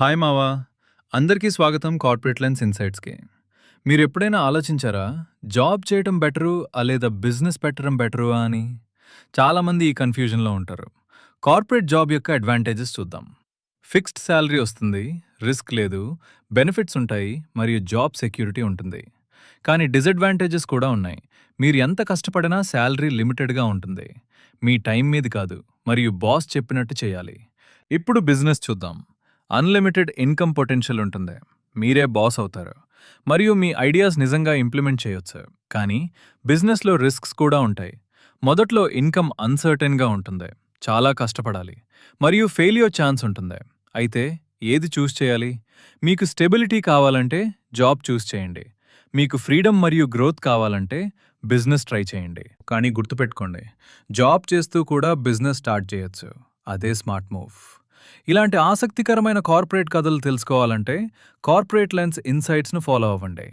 Hi మావా! అందరికీ స్వాగతం కార్పొరేట్ లెన్స్ ఇన్సైట్స్‌కి. మీరెప్పుడైనా ఆలోచించారా? జాబ్ చేయటం బెటరు లేదా బిజినెస్ పెట్టడం బెటరు అని? చాలామంది ఈ కన్‌ఫ్యూజన్‌లో ఉంటారు. కార్పొరేట్ జాబ్ యొక్క అడ్వాంటేజెస్ చూద్దాం. ఫిక్స్డ్ సాలరీ వస్తుంది, రిస్క్ లేదు, బెనిఫిట్స్ ఉంటాయి మరియు జాబ్ సెక్యూరిటీ ఉంటుంది. కానీ డిసడ్వాంటేజెస్ కూడా ఉన్నాయి. మీరు ఎంత కష్టపడినా సాలరీ లిమిటెడ్‌గా ఉంటుంది. మీ టైం మీది కాదు మరియు బాస్ చెప్పినట్టు చేయాలి. ఇప్పుడు బిజినెస్ చూద్దాం. అన్‌లిమిటెడ్ ఇన్‌కమ్ పొటెన్షియల్ ఉంటుంది. మీరే బాస్ అవుతారు. మరియు మీ ఐడియాస్ నిజంగా ఇంప్లిమెంట్ చేయొచ్చు. కానీ బిజినెస్‌లో రిస్క్స్ కూడా ఉంటాయి. మొదట్లో ఇన్‌కమ్ అన్‌సర్టెన్‌గా ఉంటుంది. చాలా కష్టపడాలి. మరియు ఫెయిల్యూర్ ఛాన్స్ ఉంటుంది. అయితే ఏది చూస్ చేయాలి? మీకు స్టెబిలిటీ కావాలంటే జాబ్ చూస్ చేయండి. మీకు ఫ్రీడమ్ మరియు గ్రోత్ కావాలంటే బిజినెస్ ట్రై చేయండి. కానీ గుర్తుపెట్టుకోండి, జాబ్ చేస్తూ కూడా బిజినెస్ స్టార్ట్ చేయొచ్చు. అదే స్మార్ట్ మూవ్. ఇలాంటి ఆసక్తికరమైన కార్పొరేట్ కథలు తెలుసుకోవాలంటే కార్పొరేట్ లెన్స్ ఇన్సైట్స్‌ను ఫాలో అవ్వండి.